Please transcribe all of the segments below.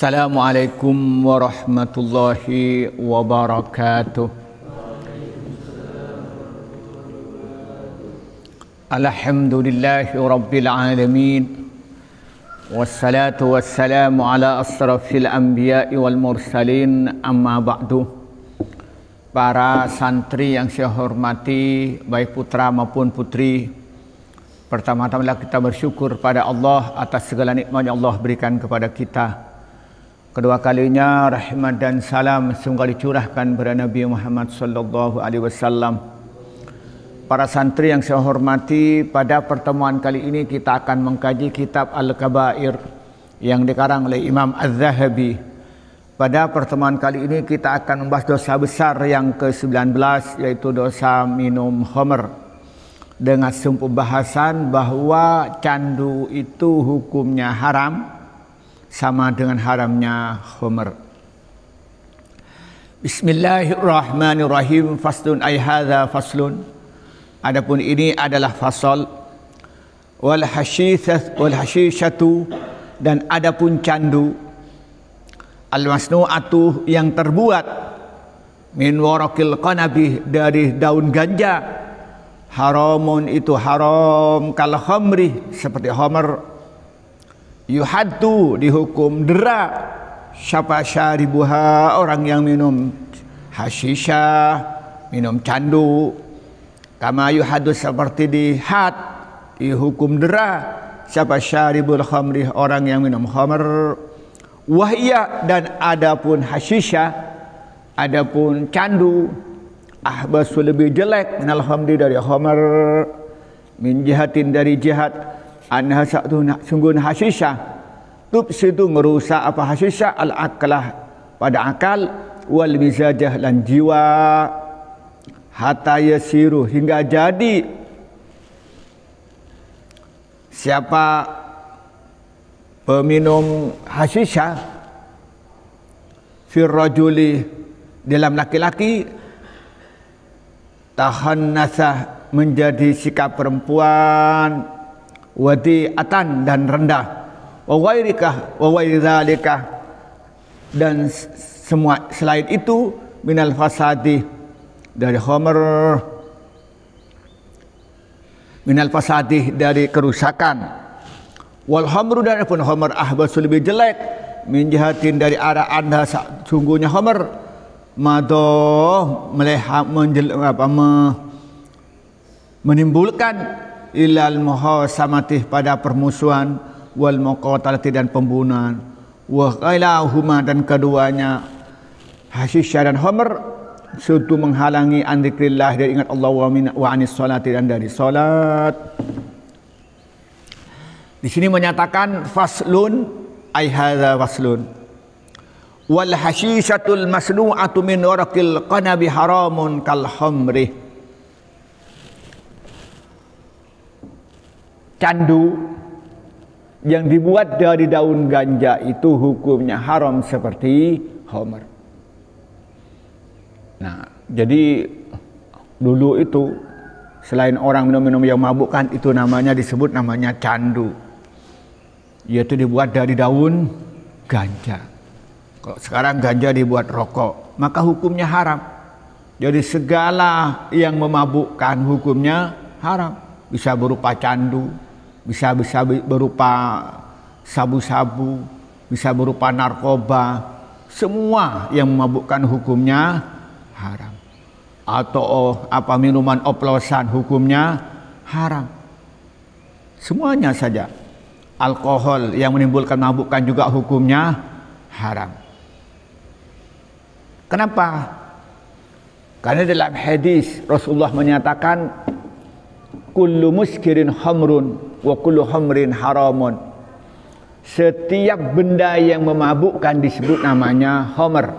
Assalamualaikum warahmatullahi wabarakatuh. Alhamdulillahi rabbil alamin. Wassalatu wassalamu ala asrafil anbiya'i wal mursalin, amma ba'du. Para santri yang saya hormati, baik putra maupun putri, pertama-tama kita bersyukur pada Allah atas segala nikmat yang Allah berikan kepada kita. Kedua kalinya rahmat dan salam semoga dicurahkan kepada Nabi Muhammad sallallahu alaihi wasallam. Para santri yang saya hormati, pada pertemuan kali ini kita akan mengkaji kitab Al-Kabair yang dikarang oleh Imam Az-Zahabi. Pada pertemuan kali ini kita akan membahas dosa besar yang ke-19, yaitu dosa minum khamr, dengan sumber bahasan bahwa candu itu hukumnya haram sama dengan haramnya khamr. Bismillahirrahmanirrahim. Faslun ay hadza faslun. Adapun ini adalah fasal. Wal hashishatu, dan adapun candu, al masnu'atu, yang terbuat min warakil qanabi, dari daun ganja, haramun, itu haram, kal khamri, seperti khamr. Yuhaddu, dihukum dera, siapa syaribuha, orang yang minum hashisha, minum candu. Kama yuhaddu, seperti dihad, dihukum dera, siapa syaribul khamri, orang yang minum khamr. Wahia, dan adapun hashisha, adapun candu, ahbasu, lebih jelek, minal khamri, dari khamr, min jihatin, dari jihad, anha sungguh hashisha, tubsidu, merusak apa hashisha, al-aqlah, pada akal, wal mizajah, dan jiwa, hatta yasiru, hingga jadi siapa peminum hashisha fir rajuli, dalam laki-laki, tahannasah, menjadi sikap perempuan, wadi'atan, dan rendah, wa ghairikah wa ghairidzalika, dan semua selain itu, minal fasadi, dari khamr, minal fasadi, dari kerusakan, wal khamru, dan pun khamr ahbasu, lebih jelek, min jihatin, dari arah anda, sungguhnya khamr, madoh, menimbulkan ilal muhasamati, pada permusuhan, wal muqatalati, dan pembunuhan, wa qailahuma, dan keduanya hashisha dan khamr, suatu menghalangi an dzikrillah, dari ingat Allah, wa anis salati, dan dari salat. Di sini menyatakan faslun ay hadza faslun. Wal hashishatul masnu'atu min waraqil qanabi haramun kal khamri. Candu yang dibuat dari daun ganja itu hukumnya haram seperti khamr. Nah, jadi dulu itu selain orang minum-minum yang mabukkan, itu disebut namanya candu. Yaitu dibuat dari daun ganja. Kalau sekarang ganja dibuat rokok, maka hukumnya haram. Jadi segala yang memabukkan hukumnya haram. Bisa berupa candu, bisa berupa sabu-sabu, bisa berupa narkoba, semua yang memabukkan hukumnya haram. Atau apa, minuman oplosan, hukumnya haram. Semuanya saja. Alkohol yang menimbulkan mabukkan juga hukumnya haram. Kenapa? Karena dalam hadis Rasulullah menyatakan kullu muskirin khamrun wa kullu khamrin haramun. Setiap benda yang memabukkan disebut namanya khamr.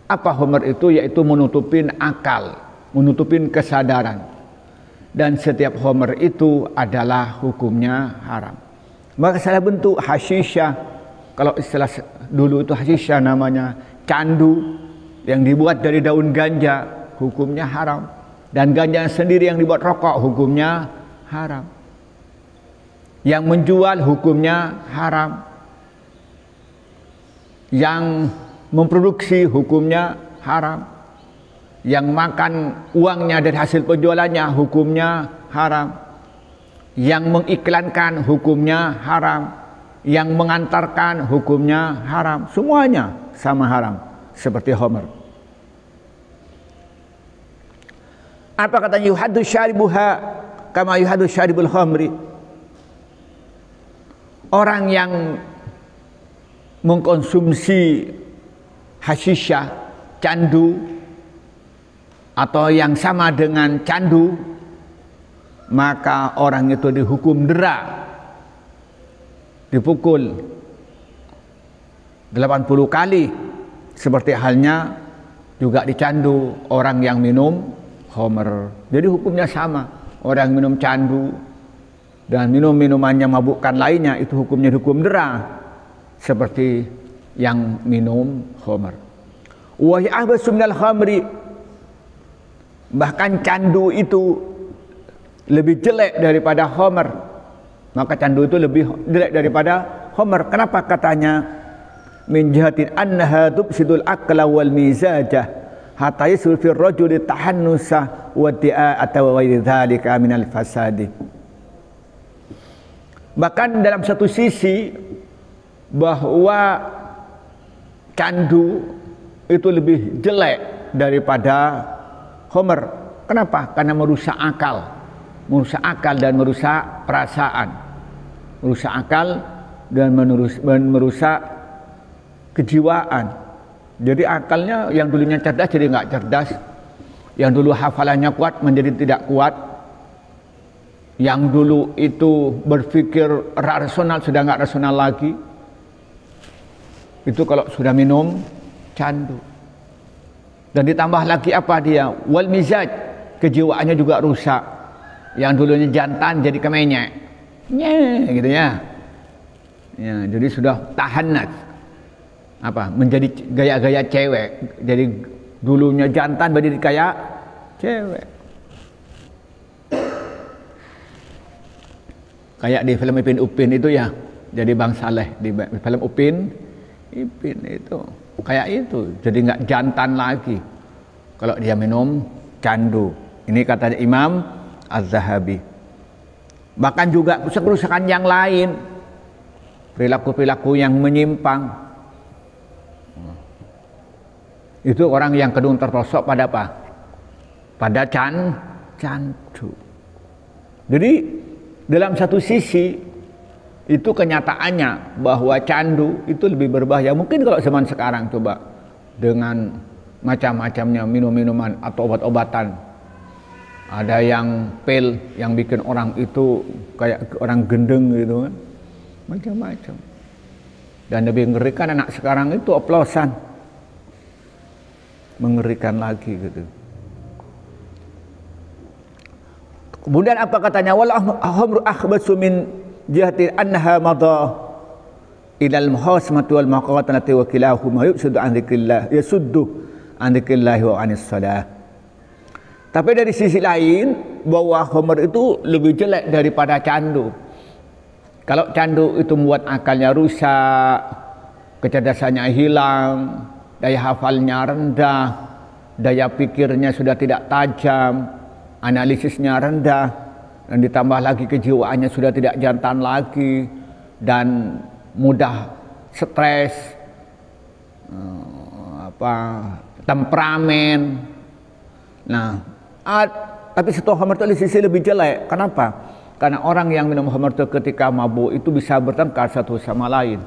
Apa khamr itu? Yaitu menutupin akal, menutupin kesadaran. Dan setiap khamr itu adalah hukumnya haram. Maka salah bentuk hashisha, kalau istilah dulu itu hashisha namanya candu yang dibuat dari daun ganja, hukumnya haram. Dan ganja sendiri yang dibuat rokok, hukumnya haram. Yang menjual hukumnya haram. Yang memproduksi hukumnya haram. Yang makan uangnya dari hasil penjualannya hukumnya haram. Yang mengiklankan hukumnya haram. Yang mengantarkan hukumnya haram. Semuanya sama haram. Seperti khamr. Apa katanya? Yuhaddu syaribuha kama yuhaddu syaribul khamri. Orang yang mengkonsumsi hasyisyah, candu, atau yang sama dengan candu, maka orang itu dihukum dera, dipukul 80 kali, seperti halnya juga dicandu orang yang minum khamr. Jadi hukumnya sama. Orang yang minum candu dan minum minumannya mabukkan lainnya, itu hukumnya hukum dera, seperti yang minum khamr. Wa ahbasu minal khamri. Bahkan candu itu lebih jelek daripada khamr. Maka candu itu lebih jelek daripada khamr. Kenapa katanya? Min jihatin annaha tubsidul aqla wal mizajah hatta yasul fir rajuli tahannusa wa di'ata wa ghairi dzalika minal fasadi. Bahkan dalam satu sisi bahwa candu itu lebih jelek daripada khamr. Kenapa? Karena merusak akal dan merusak perasaan, merusak akal dan merusak kejiwaan. Jadi akalnya yang dulunya cerdas jadi nggak cerdas, yang dulu hafalannya kuat menjadi tidak kuat, yang dulu itu berpikir rasional sudah nggak rasional lagi. Itu kalau sudah minum candu. Dan ditambah lagi apa dia? Wal mizaj, kejiwaannya juga rusak. Yang dulunya jantan jadi kemenyek. Gitu ya. Ya, jadi sudah tahanat. Apa? Menjadi gaya-gaya cewek. Jadi dulunya jantan menjadi kayak cewek. Kayak di film Ipin Upin itu ya. Jadi Bang Saleh di film Upin itu kayak itu, jadi nggak jantan lagi kalau dia minum candu. Ini kata Imam Az-Zahabi. Bahkan juga kerusakan yang lain, perilaku-perilaku yang menyimpang, itu orang yang kedung terperosok pada apa? Pada candu. Jadi dalam satu sisi itu kenyataannya bahwa candu itu lebih berbahaya. Mungkin kalau zaman sekarang coba dengan macam-macamnya minum-minuman atau obat-obatan, ada yang pil yang bikin orang itu kayak orang gendeng gitu kan, macam-macam. Dan lebih mengerikan anak sekarang itu oplosan, mengerikan lagi gitu. Kemudian apa katanya? Wal khamru akhbasu min jihati annaha madha ila al-muhasamati wal maqawatanati wa kilahuma yusuddu an dzikrillah yasuddu an dzikrillah wa anis salah. Tapi dari sisi lain bahwa khamr itu lebih jelek daripada candu. Kalau candu itu membuat akalnya rusak, kecerdasannya hilang, daya hafalnya rendah, daya pikirnya sudah tidak tajam, analisisnya rendah. Dan ditambah lagi kejiwaannya sudah tidak jantan lagi dan mudah stres, temperamen. Nah, tapi setelah khamr itu di sisi lebih jelek. Kenapa? Karena orang yang minum khamr itu ketika mabuk itu bisa bertengkar satu sama lain,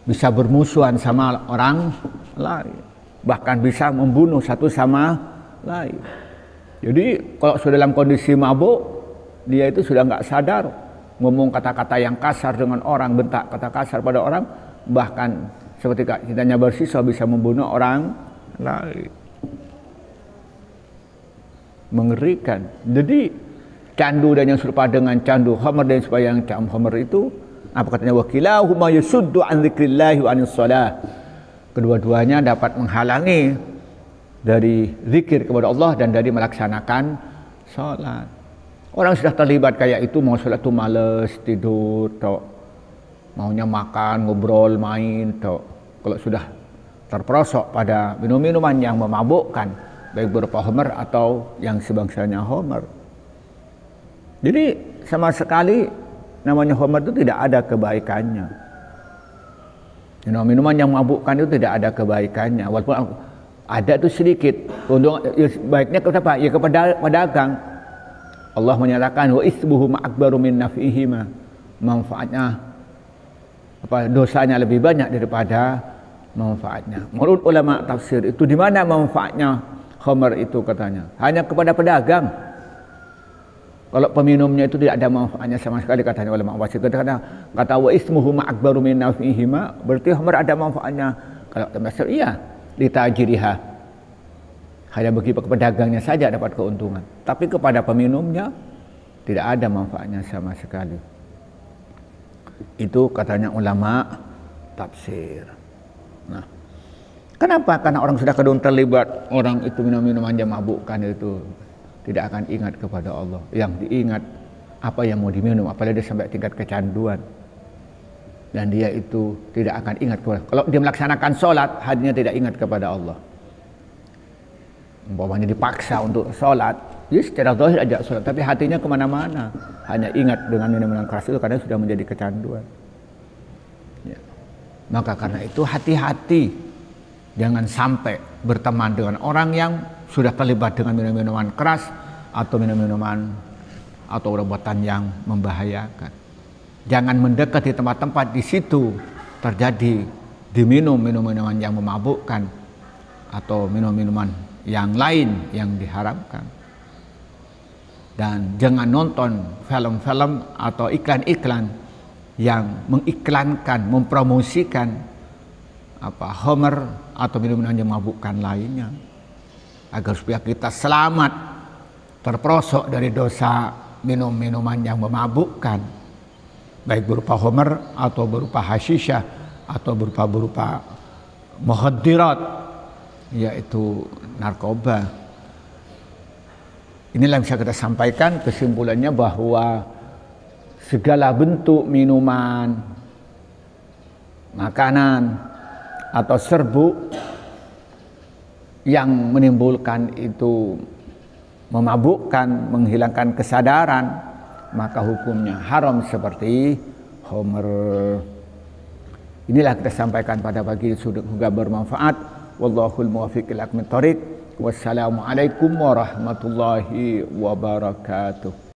bisa bermusuhan sama orang lain, bahkan bisa membunuh satu sama lain. Jadi kalau sudah dalam kondisi mabuk, dia itu sudah nggak sadar, ngomong kata-kata yang kasar dengan orang, bentak kata kasar pada orang, bahkan seketika kitanya bersisa bisa membunuh orang lain. Mengerikan. Jadi candu dan yang serupa dengan candu khamr dan supaya yang khamr itu apa katanya? Wakilahuma yasuddu an dzikrillahi wa anis shalah. Kedua-duanya dapat menghalangi dari zikir kepada Allah dan dari melaksanakan salat. Orang sudah terlibat kayak itu, mau sholat tuh males, tidur, tok. Maunya makan, ngobrol, main, tok. kalau sudah terperosok pada minum-minuman yang memabukkan, baik berupa homer atau yang sebangsanya homer. Jadi sama sekali namanya homer itu tidak ada kebaikannya. Minuman yang memabukkan itu tidak ada kebaikannya, walaupun ada itu sedikit. Untuk baiknya kepada ya kepada pedagang. Allah menyatakan wa isbuhu akbaru min naf'ihima. Manfaatnya dosanya lebih banyak daripada manfaatnya. Menurut ulama tafsir itu di mana manfaatnya khamar itu katanya? Hanya kepada pedagang. Kalau peminumnya itu tidak ada manfaatnya sama sekali katanya ulama tafsir. Kata wa ismuhu akbaru min naf'ihima, berarti khamar ada manfaatnya. Kalau tafsir iya, litajiriha. Hanya bagi pedagangnya saja dapat keuntungan. Tapi kepada peminumnya tidak ada manfaatnya sama sekali. Itu katanya ulama tafsir. Nah, kenapa? Karena orang sudah kadung terlibat, orang itu minum-minuman yang mabukkan itu tidak akan ingat kepada Allah. Yang diingat apa yang mau diminum, apalagi dia sampai tingkat kecanduan. Dan dia itu tidak akan ingat kepada, kalau dia melaksanakan sholat, hatinya tidak ingat kepada Allah. Umpamanya dipaksa untuk sholat, dia secara zahir ajak sholat, tapi hatinya kemana-mana, hanya ingat dengan minuman keras itu karena sudah menjadi kecanduan. Ya. Maka karena itu hati-hati, jangan sampai berteman dengan orang yang sudah terlibat dengan minuman keras atau minuman atau obat-obatan yang membahayakan. Jangan mendekat di tempat-tempat di situ terjadi diminum minuman yang memabukkan atau minuman yang lain yang diharamkan. Dan jangan nonton film-film atau iklan-iklan yang mengiklankan, mempromosikan homer atau minuman yang memabukkan lainnya, agar supaya kita selamat terperosok dari dosa minum-minuman yang memabukkan, baik berupa homer atau berupa hasyishah atau berupa mukhaddirat, yaitu narkoba. Inilah yang bisa kita sampaikan kesimpulannya, bahwa segala bentuk minuman, makanan atau serbuk yang menimbulkan itu memabukkan, menghilangkan kesadaran, maka hukumnya haram seperti homer. Inilah kita sampaikan pada pagi, semoga bermanfaat. Wallahul muwaffiq ila aqwamit thoriq. Wassalamualaikum warahmatullahi wabarakatuh.